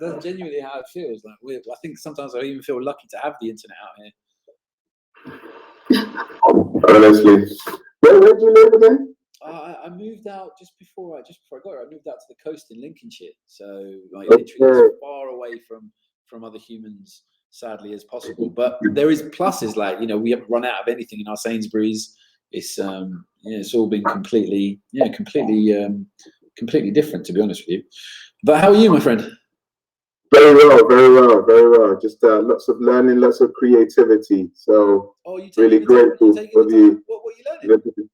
That's genuinely how it feels. Like I think sometimes I even feel lucky to have the internet out here. Honestly, where do you live again? I moved out just before I got here. I moved out to the coast in Lincolnshire, so like literally as far away from other humans, sadly, as possible. But there is pluses, like we haven't run out of anything in our Sainsbury's. It's it's all been completely different, to be honest with you. But how are you, my friend? Very well, very well, very well. Just lots of learning, lots of creativity. So really grateful for the. What are you learning?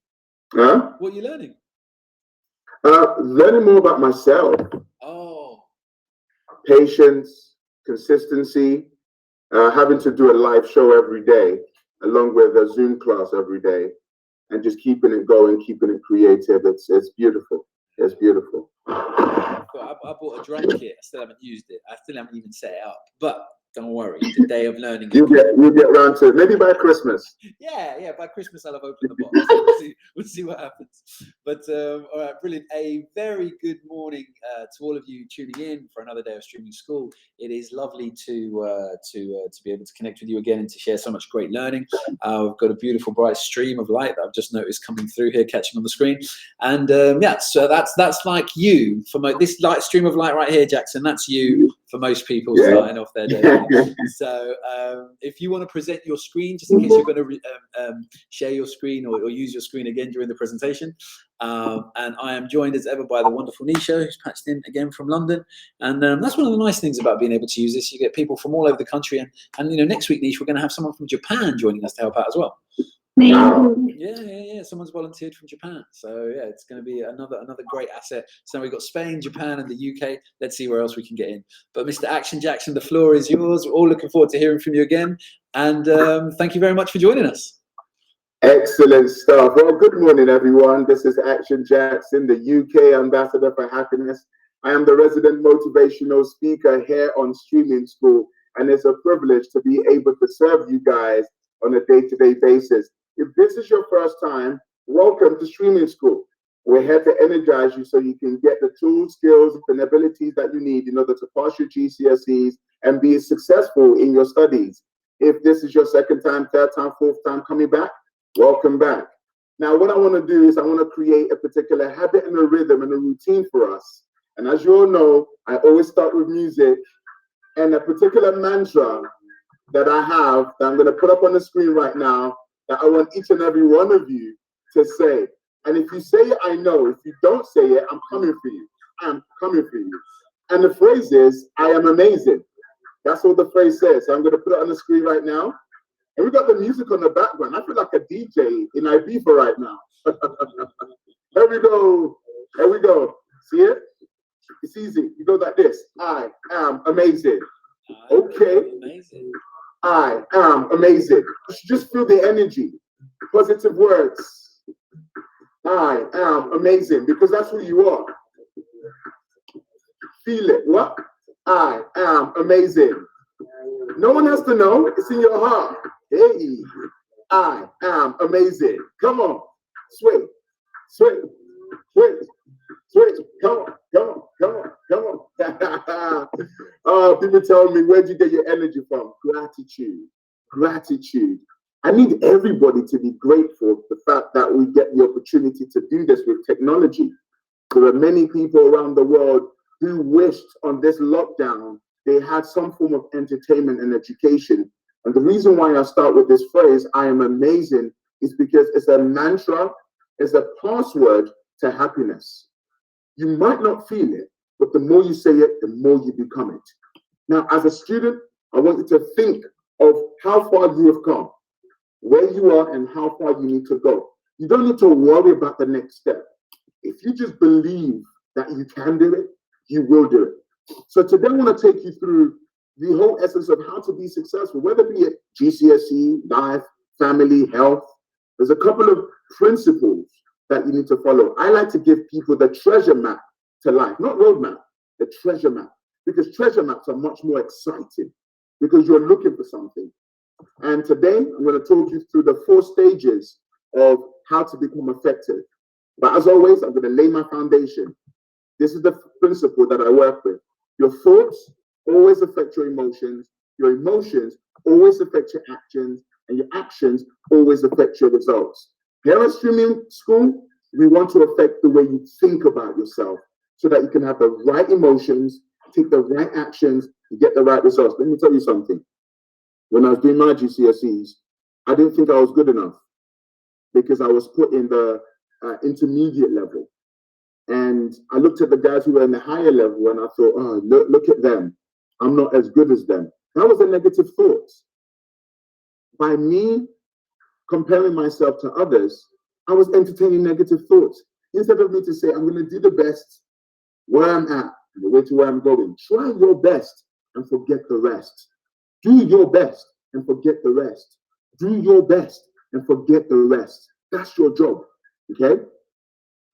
Huh? What are you learning? Learning more about myself. Oh. Patience, consistency, having to do a live show every day, along with a Zoom class every day, and just keeping it going, keeping it creative. It's beautiful. It's beautiful. I bought a drum kit. I still haven't used it. I still haven't even set it up. But don't worry, the day of learning. You get around to it. Maybe by Christmas. Yeah. By Christmas, I'll have opened the box. We'll see what happens. But all right, brilliant. A very good morning to all of you tuning in for another day of streaming school. It is lovely to be able to connect with you again and to share so much great learning. We've got a beautiful bright stream of light that I've just noticed coming through here, catching on the screen. And so that's like you for this light stream of light right here, Jackson. That's you for most people starting off their day. So if you want to present your screen, just in case you're going to share your screen or use your screen again during the presentation. And I am joined as ever by the wonderful Nisha, who's patched in again from London. And that's one of the nice things about being able to use this. You get people from all over the country. And next week, Nisha, we're going to have someone from Japan joining us to help out as well. Yeah. Someone's volunteered from Japan, so yeah, it's going to be another great asset. So we've got Spain, Japan, and the UK. Let's see where else we can get in. But Mr. Action Jackson, the floor is yours. We're all looking forward to hearing from you again, and thank you very much for joining us. Excellent stuff. Well, good morning, everyone. This is Action Jackson, the UK Ambassador for Happiness. I am the resident motivational speaker here on Streaming School, and it's a privilege to be able to serve you guys on a day-to-day basis. If this is your first time, welcome to Streaming School. We're here to energize you so you can get the tools, skills, and abilities that you need in order to pass your GCSEs and be successful in your studies. If this is your second time, third time, fourth time coming back, welcome back. Now, what I want to do is I want to create a particular habit and a rhythm and a routine for us. And as you all know, I always start with music and a particular mantra that I have that I'm going to put up on the screen right now that I want each and every one of you to say. And if you say it, I know. If you don't say it, I'm coming for you. I'm coming for you. And the phrase is, I am amazing. That's what the phrase says. So I'm going to put it on the screen right now. And we got the music on the background. I feel like a DJ in Ibiza right now. Here we go. Here we go. See it? It's easy. You go like this. I am amazing. Okay. I am amazing. You should just feel the energy. Positive words. I am amazing, because that's who you are. Feel it. What? I am amazing. No one has to know. It's in your heart. Hey, I am amazing. Come on. Sway. Come on. People tell me, where'd you get your energy from? Gratitude. I need everybody to be grateful for the fact that we get the opportunity to do this with technology. There are many people around the world who wished on this lockdown they had some form of entertainment and education. And the reason why I start with this phrase, I am amazing, is because it's a mantra, it's a password to happiness. You might not feel it, but the more you say it, the more you become it. Now, as a student, I want you to think of how far you have come, where you are, and how far you need to go. You don't need to worry about the next step. If you just believe that you can do it, you will do it. So today I want to take you through the whole essence of how to be successful, whether it be it GCSE, life, family, health. There's a couple of principles that you need to follow. I like to give people the treasure map to life, not roadmap, the treasure map, because treasure maps are much more exciting because you're looking for something. And today I'm going to talk you through the 4 stages of how to become effective. But as always, I'm going to lay my foundation. This is the principle that I work with. Your thoughts always affect your emotions always affect your actions, and your actions always affect your results. Here at Streaming School, we want to affect the way you think about yourself so that you can have the right emotions, take the right actions, and get the right results. Let me tell you something. When I was doing my GCSEs, I didn't think I was good enough because I was put in the intermediate level. And I looked at the guys who were in the higher level and I thought, oh, look at them. I'm not as good as them. That was a negative thought. By me comparing myself to others, I was entertaining negative thoughts. Instead of me to say, I'm going to do the best where I'm at, the way to where I'm going. Try your best and forget the rest. Do your best and forget the rest. Do your best and forget the rest. That's your job, okay?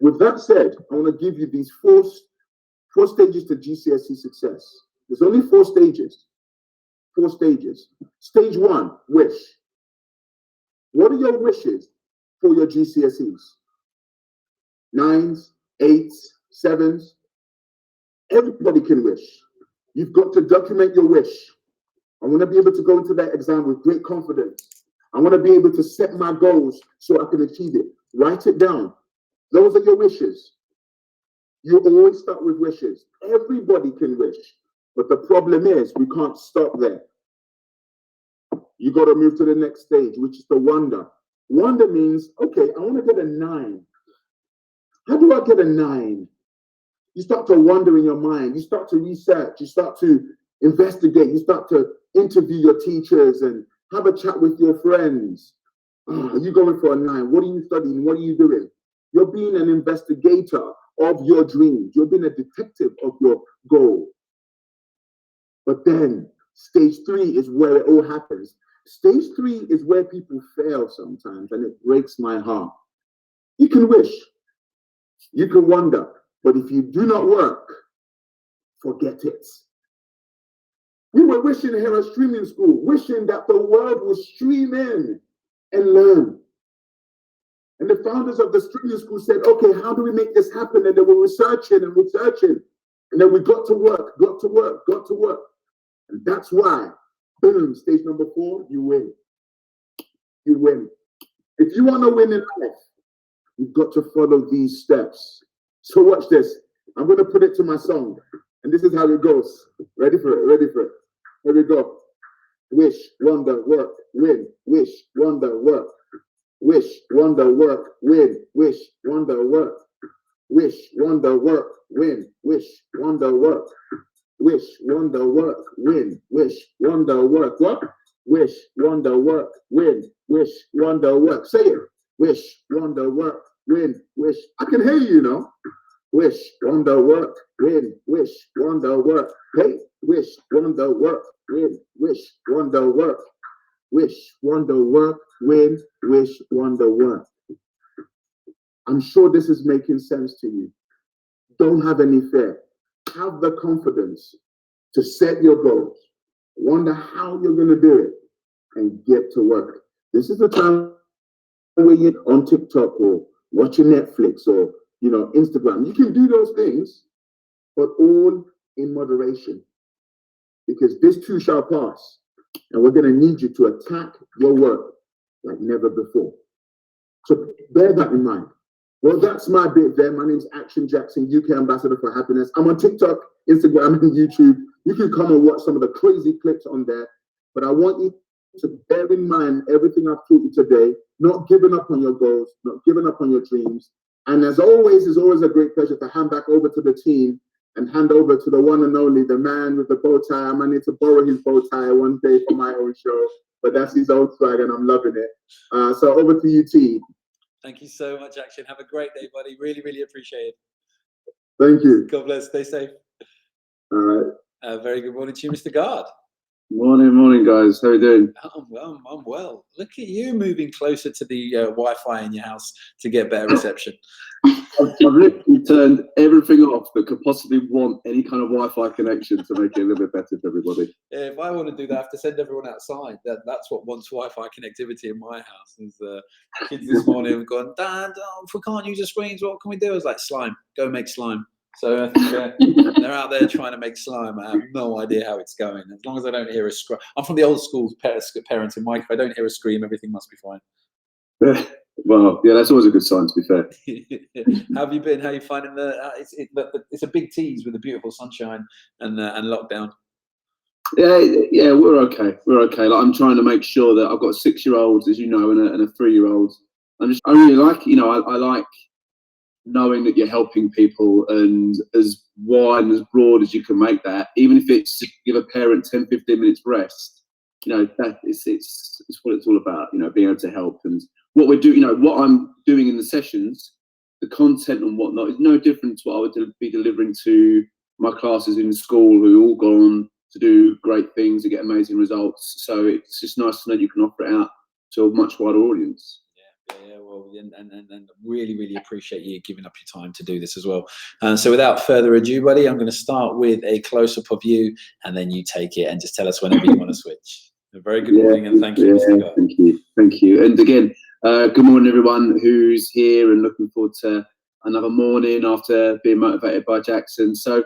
With that said, I want to give you these four stages to GCSE success. There's only 4 stages. 4 stages. Stage 1, wish. What are your wishes for your GCSEs? 9s, 8s, 7s. Everybody can wish. You've got to document your wish. I want to be able to go into that exam with great confidence. I want to be able to set my goals so I can achieve it. Write it down. Those are your wishes. You always start with wishes. Everybody can wish. But the problem is we can't stop there. You got to move to the next stage, which is the wonder. Wonder means, okay, I want to get a 9. How do I get a 9? You start to wonder in your mind. You start to research. You start to investigate. You start to interview your teachers and have a chat with your friends. Oh, are you going for a 9? What are you studying? What are you doing? You're being an investigator of your dreams. You're being a detective of your goal. But then stage 3 is where it all happens. Stage 3 is where people fail sometimes, and it breaks my heart. You can wish. You can wonder. But if you do not work, forget it. We were wishing here at Streaming School, wishing that the world would stream in and learn. And the founders of the Streaming School said, okay, how do we make this happen? And they were researching and researching. And then we got to work. And that's why, boom, stage number 4, you win. You win. If you want to win in life, you've got to follow these steps. So watch this. I'm going to put it to my song. And this is how it goes. Ready for it. Here we go. Wish, wonder, work, win. Wish, wonder, work. Wish, wonder, work, win. Wish, wonder, work. Wish, wonder, work, win. Wish, wonder, work. Wish, wonder, work, win. Wish, wonder, work. What? Wish, wonder, work, win. Wish, wonder, work. Say it. Wish, wonder, work, win. Wish. I can hear you, know. Wish, wonder, work, win. Wish, wonder, work. Hey, wish, wonder, work, win. Wish, wonder, work. Wish, wonder, work, win. Wish, wonder, work. I'm sure this is making sense to you. Don't have any fear. Have the confidence to set your goals. Wonder how you're going to do it and get to work. This is the time where you're on TikTok or watching Netflix or, Instagram. You can do those things, but all in moderation, because this too shall pass. And we're going to need you to attack your work like never before. So bear that in mind. Well, that's my bit there. My name's Action Jackson, UK Ambassador for Happiness. I'm on TikTok, Instagram, and YouTube. You can come and watch some of the crazy clips on there. But I want you to bear in mind everything I've taught you today, not giving up on your goals, not giving up on your dreams. And as always, it's always a great pleasure to hand back over to the team and hand over to the one and only, the man with the bow tie. I might need to borrow his bow tie one day for my own show, but that's his own swag and I'm loving it. So over to you, T. Thank you so much, Action. Have a great day, buddy. Really, really appreciate it. Thank you. God bless. Stay safe. All right. Very good morning to you, Mr. Guard. Morning, guys. How are you doing? I'm well. Look at you moving closer to the Wi-Fi in your house to get better reception. I've literally turned everything off that could possibly want any kind of Wi-Fi connection to make it a little bit better for everybody. Yeah, if I want to do that, I have to send everyone outside. That's what wants Wi-Fi connectivity in my house. Is kids this morning have gone, Dad, if we can't use the screens, what can we do? I was like, slime. Go make slime. So I think they're out there trying to make slime. I have no idea how it's going. As long as I don't hear a scream. I'm from the old school parenting, Mike. If I don't hear a scream, everything must be fine. Well, yeah, that's always a good sign, to be fair. How have you been? How are you finding it's a big tease with the beautiful sunshine and lockdown? Yeah, we're okay. We're okay. Like, I'm trying to make sure that I've got 6-year-olds, as you know, and a 3-year-old. I really like, I like knowing that you're helping people, and as wide and as broad as you can make that, even if it's to give a parent 10, 15 minutes rest, that it's what it's all about, being able to help. And what we do, what I'm doing in the sessions, the content and whatnot is no different to what I would be delivering to my classes in school, who all go on to do great things and get amazing results. So it's just nice to know you can offer it out to a much wider audience. Yeah, well, and really appreciate you giving up your time to do this as well. So without further ado, buddy, I'm going to start with a close-up of you, and then you take it and just tell us whenever you want to switch. A very good morning, and thank you, Mr. Guy. Thank you. And again, good morning, everyone who's here, and looking forward to another morning after being motivated by Jackson. So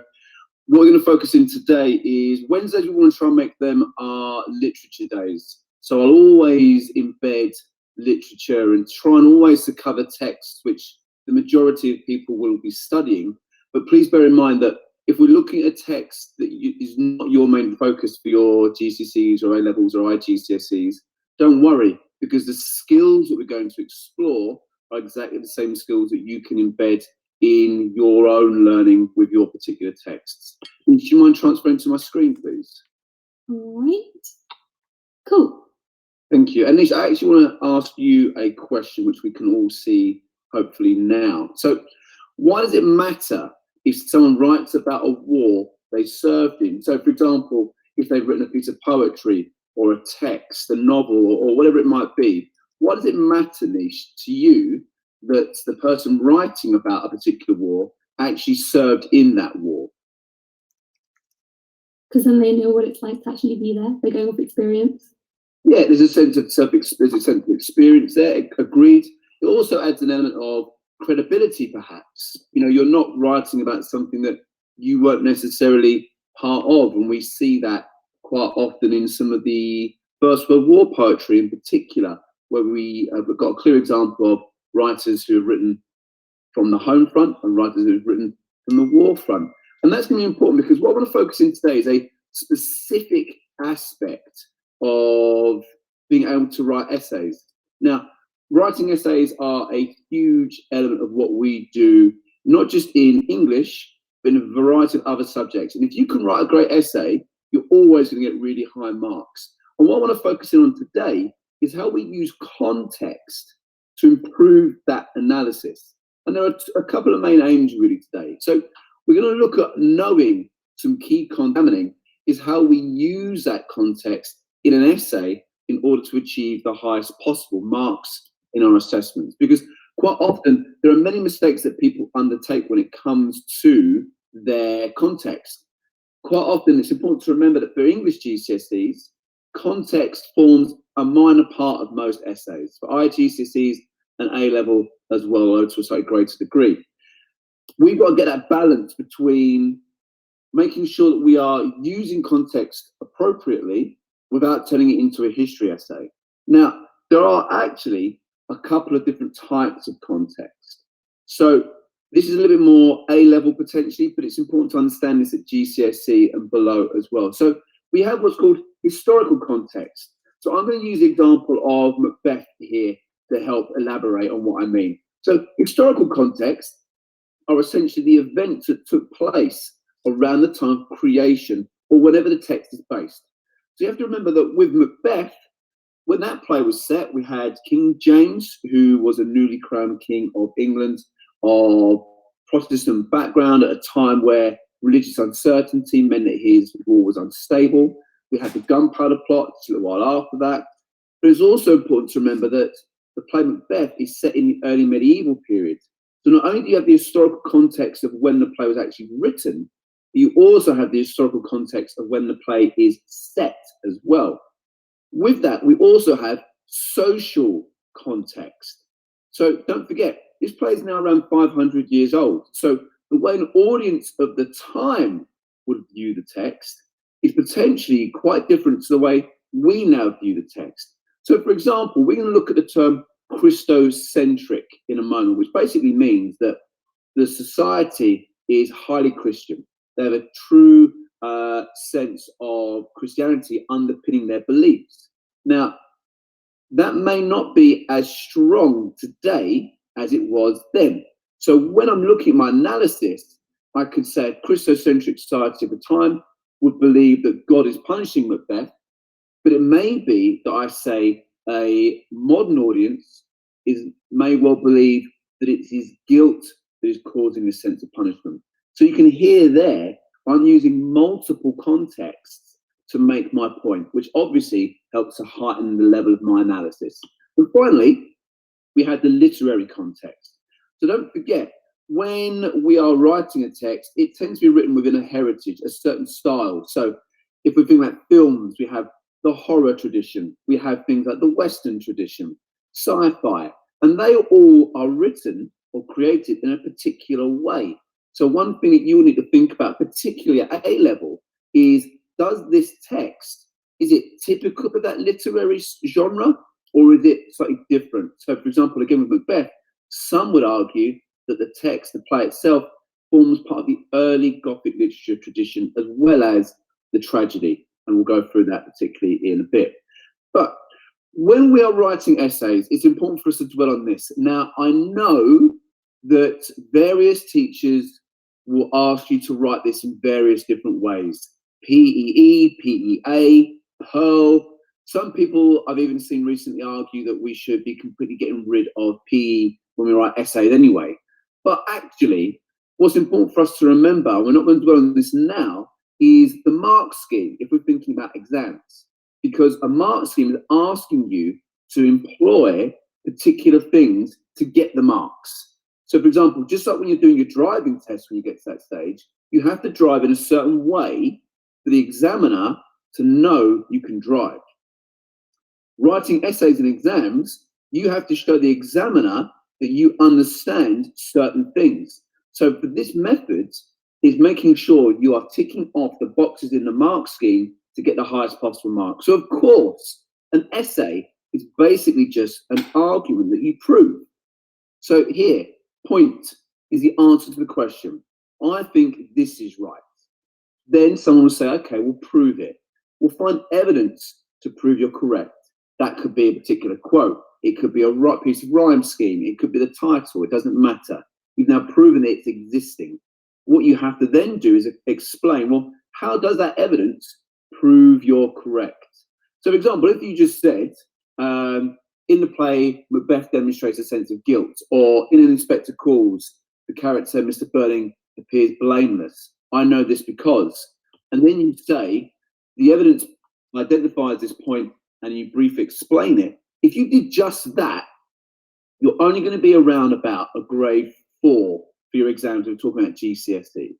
what we're going to focus in today is Wednesdays. We want to try and make them our literature days. So I'll always embed literature and try and always to cover texts which the majority of people will be studying. But please bear in mind that if we're looking at a text that is not your main focus for your GCSEs or A-levels or IGCSEs, don't worry, because the skills that we're going to explore are exactly the same skills that you can embed in your own learning with your particular texts. Would you mind transferring to my screen, please? All right. Cool. Thank you. And Nisha, I actually want to ask you a question which we can all see hopefully now. So why does it matter if someone writes about a war they served in? So for example, if they've written a piece of poetry or a text, a novel, or whatever it might be, why does it matter, Nish, to you that the person writing about a particular war actually served in that war? Because then they know what it's like to actually be there. They're going off experience. Yeah, there's a sense of experience there. Agreed. It also adds an element of credibility, perhaps. You're not writing about something that you weren't necessarily part of, and we see that quite often in some of the First World War poetry in particular, where we have got a clear example of writers who have written from the home front and writers who have written from the war front. And that's going to be important, because what I want to focus in today is a specific aspect of being able to write essays. Now, writing essays are a huge element of what we do, not just in English, but in a variety of other subjects. And if you can write a great essay, you're always going to get really high marks. And what I want to focus in on today is how we use context to improve that analysis. And there are a couple of main aims really today. So we're going to look at knowing some key content is how we use that context in an essay in order to achieve the highest possible marks in our assessments. Because quite often there are many mistakes that people undertake when it comes to their context. Quite often it's important to remember that for English GCSEs, context forms a minor part of most essays. For IGCSEs and A-level as well, although to a slightly greater degree. We've got to get that balance between making sure that we are using context appropriately without turning it into a history essay. Now, there are actually a couple of different types of context. So this is a little bit more A-level potentially, but it's important to understand this at GCSE and below as well. So we have what's called historical context. So I'm going to use the example of Macbeth here to help elaborate on what I mean. So historical context are essentially the events that took place around the time of creation or whenever the text is based. So you have to remember that with Macbeth, when that play was set, we had King James, who was a newly crowned king of England, of Protestant background at a time where religious uncertainty meant that his war was unstable. We had the Gunpowder Plot just a little while after that. But it's also important to remember that the play Macbeth is set in the early medieval period. So not only do you have the historical context of when the play was actually written, you also have the historical context of when the play is set as well. With that, we also have social context. So don't forget, this play is now around 500 years old. So the way an audience of the time would view the text is potentially quite different to the way we now view the text. So, for example, we're going to look at the term Christocentric in a moment, which basically means that the society is highly Christian. They have a true sense of Christianity underpinning their beliefs. Now, that may not be as strong today as it was then. So when I'm looking at my analysis, I could say a Christocentric society of the time would believe that God is punishing Macbeth, but it may be that I say a modern audience may well believe that it's his guilt that is causing this sense of punishment. So you can hear there, I'm using multiple contexts to make my point, which obviously helps to heighten the level of my analysis. And finally, we had the literary context. So don't forget, when we are writing a text, it tends to be written within a heritage, a certain style. So if we think about films, we have the horror tradition, we have things like the Western tradition, sci-fi, and they all are written or created in a particular way. So one thing that you need to think about, particularly at A level, is does this text, is it typical of that literary genre, or is it slightly different? So for example, again with Macbeth, some would argue that the text, the play itself, forms part of the early Gothic literature tradition as well as the tragedy. And we'll go through that particularly in a bit. But when we are writing essays, it's important for us to dwell on this. Now, I know that various teachers will ask you to write this in various different ways. PEE, PEA, Pearl. Some people I've even seen recently argue that we should be completely getting rid of PE when we write essays anyway. But actually, what's important for us to remember, we're not going to dwell on this now, is the mark scheme if we're thinking about exams. Because a mark scheme is asking you to employ particular things to get the marks. So for example, just like when you're doing your driving test when you get to that stage, you have to drive in a certain way for the examiner to know you can drive. Writing essays and exams, you have to show the examiner that you understand certain things. So for this method is making sure you are ticking off the boxes in the mark scheme to get the highest possible mark. So of course, an essay is basically just an argument that you prove. So here, point is the answer to the question. I think this is right. Then someone will say, okay, we'll prove it. We'll find evidence to prove you're correct. That could be a particular quote. It could be a piece of rhyme scheme. It could be the title. It doesn't matter. You've now proven that it's existing. What you have to then do is explain, well, how does that evidence prove you're correct? So for example, if you just said, in the play, Macbeth demonstrates a sense of guilt, or in An Inspector Calls, the character, Mr. Burling, appears blameless. I know this because, and then you say, the evidence identifies this point and you briefly explain it. If you did just that, you're only going to be around about a grade 4 for your exams. We're talking about GCSE.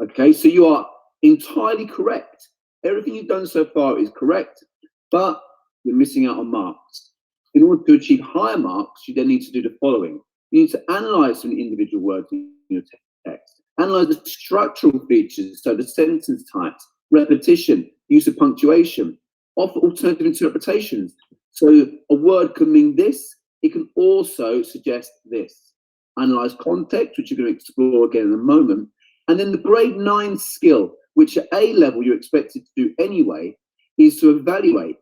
Okay, so you are entirely correct. Everything you've done so far is correct, but you're missing out on marks. In order to achieve higher marks, you then need to do the following. You need to analyze some individual words in your text. Analyze the structural features, so the sentence types, repetition, use of punctuation, offer alternative interpretations. So a word can mean this, it can also suggest this. Analyze context, which you're going to explore again in a moment. And then the grade 9 skill, which at A level you're expected to do anyway, is to evaluate.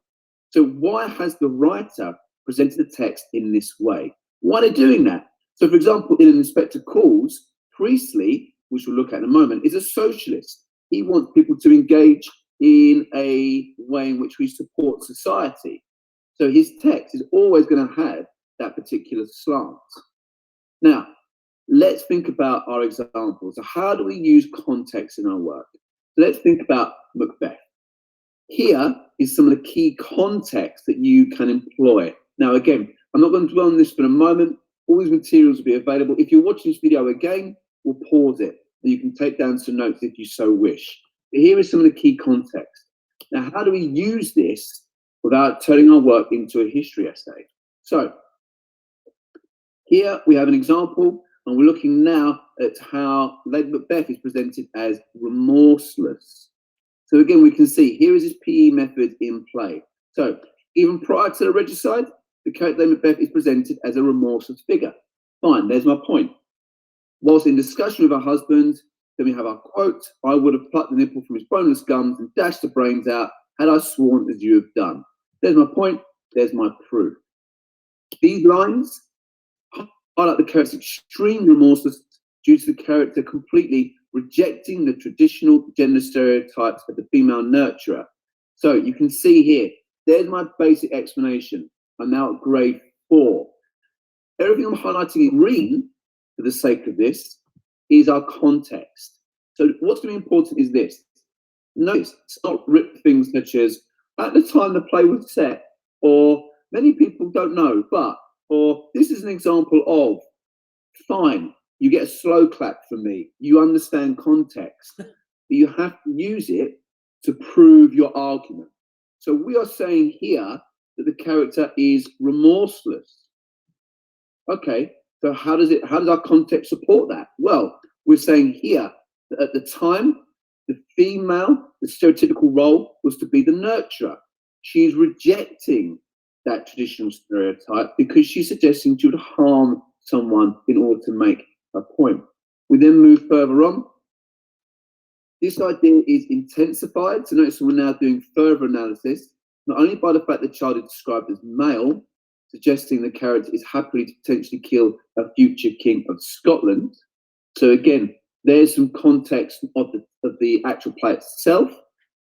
So why has the writer presented the text in this way? Why are they doing that? So for example, in An Inspector Calls, Priestley, which we'll look at in a moment, is a socialist. He wants people to engage in a way in which we support society. So his text is always going to have that particular slant. Now, let's think about our examples. So how do we use context in our work? So let's think about Macbeth. Here is some of the key context that you can employ. Now, again, I'm not going to dwell on this for a moment. All these materials will be available. If you're watching this video again, we'll pause it. And you can take down some notes if you so wish. But here is some of the key context. Now, how do we use this without turning our work into a history essay? So here we have an example. And we're looking now at how Lady Macbeth is presented as remorseless. So again, we can see here is this PE method in play. So even prior to the regicide, the character Lady Macbeth is presented as a remorseless figure. Fine, there's my point. Whilst in discussion with her husband, then we have our quote, "I would have plucked the nipple from his boneless gums and dashed the brains out had I sworn as you have done." There's my point, there's my proof. These lines highlight the character's extreme remorselessness due to the character completely rejecting the traditional gender stereotypes of the female nurturer. So you can see here, there's my basic explanation. I'm now at grade 4. Everything I'm highlighting in green, for the sake of this, is our context. So what's going to be important is this. Notice, it's not ripped things such as, at the time the play was set, or many people don't know, but, or this is an example of, fine, you get a slow clap from me. You understand context, but you have to use it to prove your argument. So we are saying here that the character is remorseless. Okay, so how does our context support that? Well, we're saying here that at the time, the female, the stereotypical role was to be the nurturer. She's rejecting that traditional stereotype because she's suggesting she would harm someone in order to make a point. We then move further on. This idea is intensified. So notice we're now doing further analysis, not only by the fact the child is described as male, suggesting the character is happily to potentially kill a future king of Scotland. So again, there's some context of the actual play itself,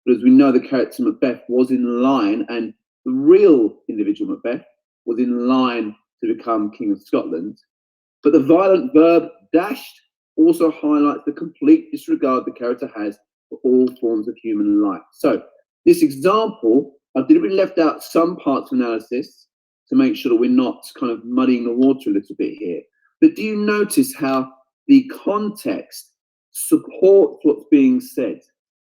but as we know, the character Macbeth was in line, and the real individual Macbeth was in line to become King of Scotland. But the violent verb dashed also highlights the complete disregard the character has for all forms of human life. So this example, I deliberately left out some parts of analysis to make sure that we're not kind of muddying the water a little bit here. But do you notice how the context supports what's being said?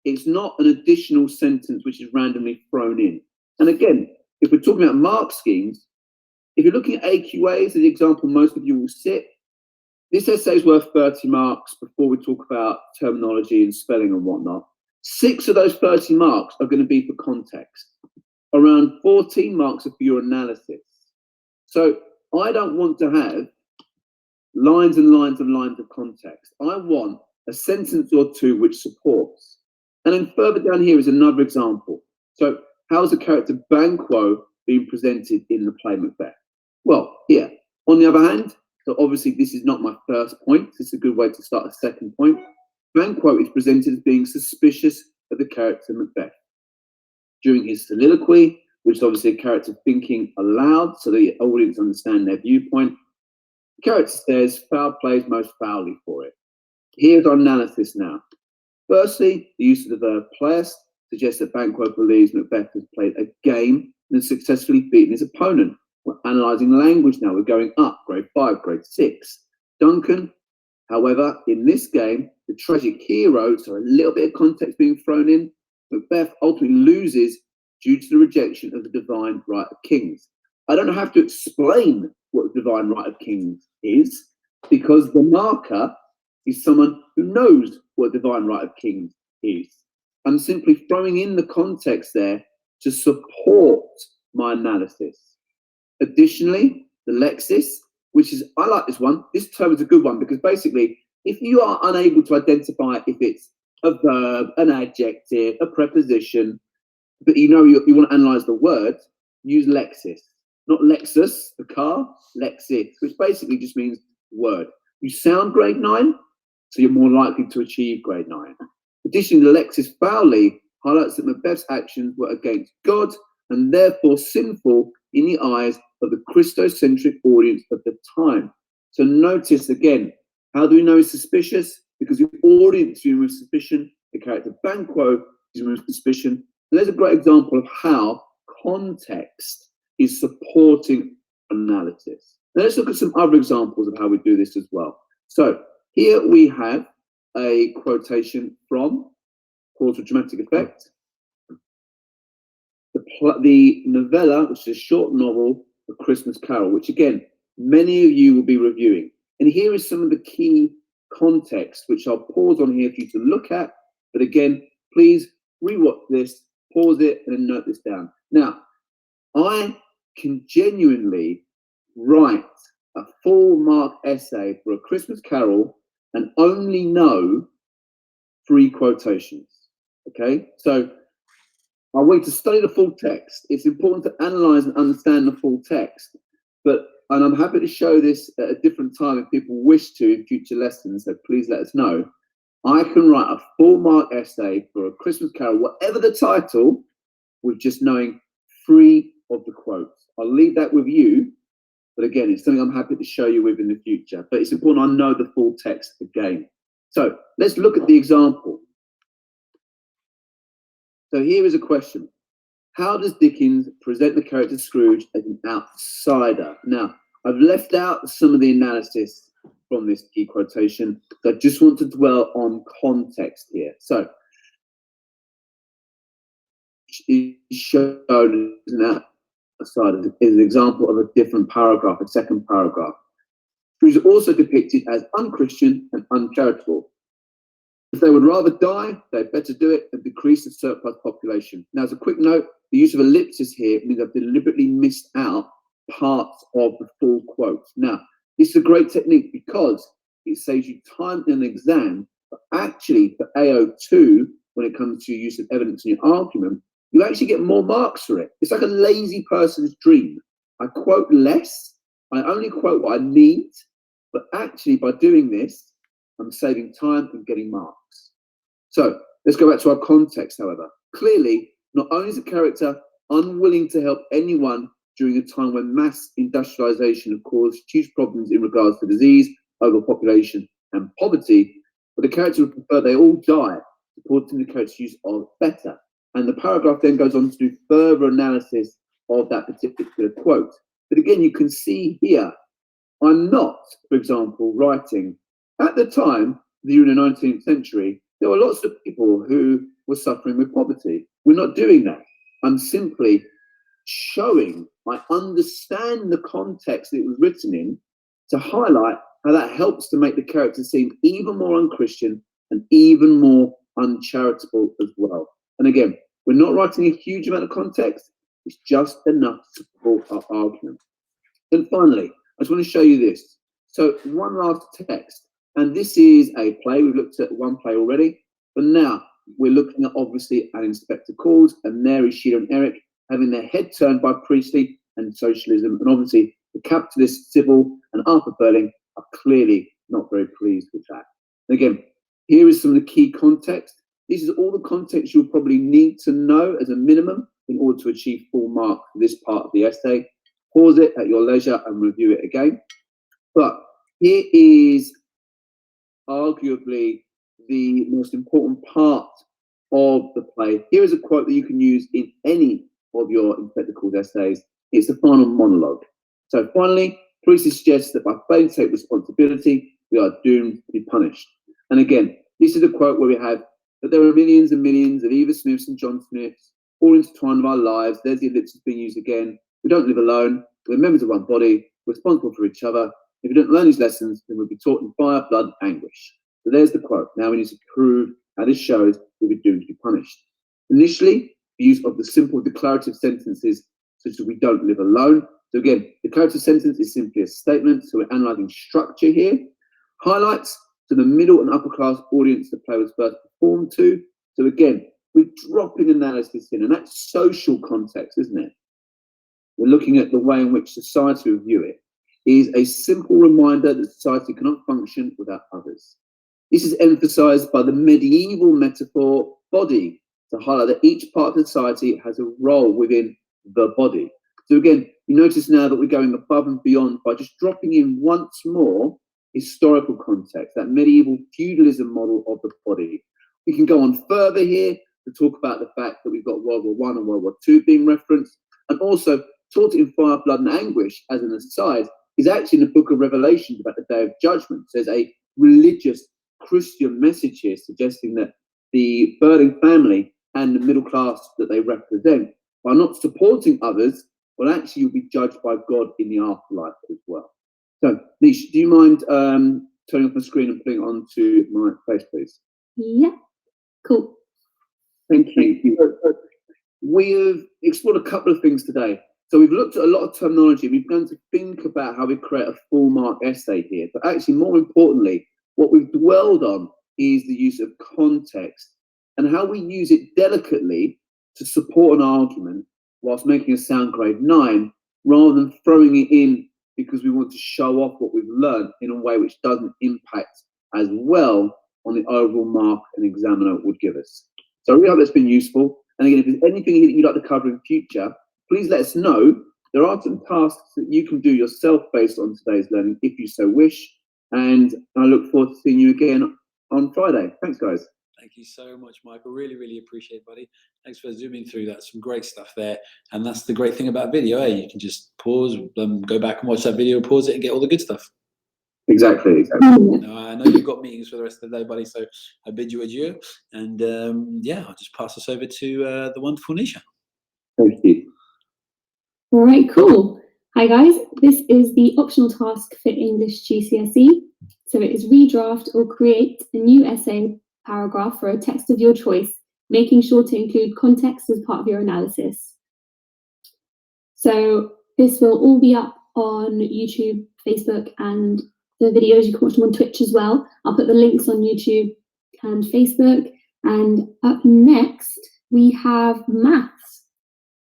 It's not an additional sentence which is randomly thrown in. And again, if we're talking about mark schemes, if you're looking at AQAs, the example most of you will sit, this essay is worth 30 marks before we talk about terminology and spelling and whatnot. 6 of those 30 marks are going to be for context. Around 14 marks are for your analysis. So I don't want to have lines and lines and lines of context. I want a sentence or two which supports. And then further down here is another example. So how is the character Banquo being presented in the play Macbeth? Well, here, on the other hand, so obviously this is not my first point. This is a good way to start a second point. Banquo is presented as being suspicious of the character Macbeth. During his soliloquy, which is obviously a character thinking aloud so the audience understand their viewpoint, the character says, "Foul plays most foully for it." Here's our analysis now. Firstly, the use of the verb players suggests that Banquo believes Macbeth has played a game and has successfully beaten his opponent. We're analysing language now. We're going up, grade 5, grade 6. Duncan, however, in this game, the tragic hero, so a little bit of context being thrown in, Macbeth ultimately loses due to the rejection of the divine right of kings. I don't have to explain what the divine right of kings is, because the marker is someone who knows what divine right of kings is. I'm simply throwing in the context there to support my analysis. Additionally, the lexis, which is, I like this one. This term is a good one because basically, if you are unable to identify if it's a verb, an adjective, a preposition, but you know you want to analyze the word, use lexis. Not Lexus, the car, lexis, which basically just means word. You sound grade 9, so you're more likely to achieve grade 9. Additionally, the lexis foully highlights that Macbeth's actions were against God and therefore sinful in the eyes of the Christocentric audience of the time. So notice again, how do we know he's suspicious? Because the audience view with suspicion, the character Banquo is with suspicion. And there's a great example of how context is supporting analysis. Now let's look at some other examples of how we do this as well. So here we have a quotation from Cause for Dramatic Effect. The novella, which is a short novel, A Christmas Carol, which again, many of you will be reviewing. And here is some of the key context, which I'll pause on here for you to look at. But again, please rewatch this, pause it, and then note this down. Now, I can genuinely write a full mark essay for A Christmas Carol and only know 3 quotations. Okay, so I want you to study the full text. It's important to analyze and understand the full text, and I'm happy to show this at a different time if people wish to in future lessons, so please let us know. I can write a full mark essay for A Christmas Carol, whatever the title, with just knowing 3 of the quotes. I'll leave that with you, but again, it's something I'm happy to show you with in the future, but it's important I know the full text again. So let's look at the example. So here is a question. How does Dickens present the character Scrooge as an outsider? Now, I've left out some of the analysis from this key quotation. So I just want to dwell on context here. So, is shown as an outsider is an example of a different paragraph, a second paragraph. Scrooge is also depicted as unchristian and uncharitable. If they would rather die, they'd better do it and decrease the surplus population. Now, as a quick note, the use of ellipsis here means I've deliberately missed out parts of the full quote. Now, this is a great technique because it saves you time in an exam, but actually for AO2, when it comes to use of evidence in your argument, you actually get more marks for it. It's like a lazy person's dream. I quote less, I only quote what I need, but actually by doing this, I'm saving time and getting marks. So let's go back to our context, however. Clearly, not only is the character unwilling to help anyone during a time when mass industrialization has caused huge problems in regards to disease, overpopulation, and poverty, but the character would prefer they all die, supporting the character's use of better. And the paragraph then goes on to do further analysis of that particular quote. But again, you can see here, I'm not, for example, writing, at the time, during the 19th century, there were lots of people who were suffering with poverty. We're not doing that. I'm simply showing I understand the context that it was written in to highlight how that helps to make the character seem even more unchristian and even more uncharitable as well. And again, we're not writing a huge amount of context. It's just enough to support our argument. And finally, I just want to show you this. So one last text. And this is a play. We've looked at one play already. But now we're looking at, obviously, an Inspector Calls, and there is Sheila and Eric having their head turned by Priestley and socialism. And obviously, the capitalist Sybil and Arthur Burling are clearly not very pleased with that. And again, here is some of the key context. This is all the context you'll probably need to know as a minimum in order to achieve full mark for this part of the essay. Pause it at your leisure and review it again. But here is arguably the most important part of the play. Here is a quote that you can use in any of your Inspector Calls essays. It's the final monologue. So finally, Priestley suggests that by failing to take responsibility, we are doomed to be punished. And again, this is a quote where we have that there are millions and millions of Eva Smiths and John Smiths all intertwined with our lives. There's the ellipsis being used again. We don't live alone. We're members of one body. We're responsible for each other. If we don't learn these lessons, then we'll be taught in fire, blood, anguish. So there's the quote. Now we need to prove how this shows we'll be doomed to be punished. Initially, the use of the simple declarative sentences such as we don't live alone. So again, declarative sentence is simply a statement. So we're analysing structure here. Highlights to the middle and upper class audience the play was first performed to. So again, we're dropping analysis in, and that's social context, isn't it? We're looking at the way in which society will view it. It is a simple reminder that society cannot function without others. This is emphasised by the medieval metaphor body to highlight that each part of society has a role within the body. So again, you notice now that we're going above and beyond by just dropping in once more historical context, that medieval feudalism model of the body. We can go on further here to talk about the fact that we've got World War I and World War II being referenced, and also taught in fire, blood, and anguish, as an aside, is actually in the book of Revelations about the Day of Judgment. So there's a religious Christian message here suggesting that the Burling family and the middle class that they represent, by not supporting others, well, actually you'll be judged by God in the afterlife as well. So, Nish, do you mind turning off the screen and putting it onto my face, please? Yeah, cool. Thank you. We have explored a couple of things today. So we've looked at a lot of terminology. We've begun to think about how we create a full mark essay here. But actually, more importantly, what we've dwelled on is the use of context and how we use it delicately to support an argument whilst making a sound grade 9, rather than throwing it in because we want to show off what we've learned in a way which doesn't impact as well on the overall mark an examiner would give us. So I really hope that's been useful. And again, if there's anything you'd like to cover in future, please let us know. There are some tasks that you can do yourself based on today's learning, if you so wish. And I look forward to seeing you again on Friday. Thanks, guys. Thank you so much, Michael. Really, really appreciate it, buddy. Thanks for zooming through that. Some great stuff there. And that's the great thing about video, eh? You can just pause, go back and watch that video, pause it, and get all the good stuff. Exactly. Now, I know you've got meetings for the rest of the day, buddy, so I bid you adieu. And yeah, I'll just pass us over to the wonderful Nisha. Thank you. All right, cool. Hi guys, this is the optional task for English GCSE. So it is redraft or create a new essay paragraph for a text of your choice, making sure to include context as part of your analysis. So this will all be up on YouTube, Facebook, and the videos you can watch them on Twitch as well. I'll put the links on YouTube and Facebook. And up next, we have maths.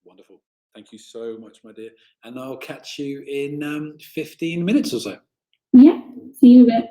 Wonderful. Thank you so much, my dear. And I'll catch you in 15 minutes or so. Yeah, see you in a bit.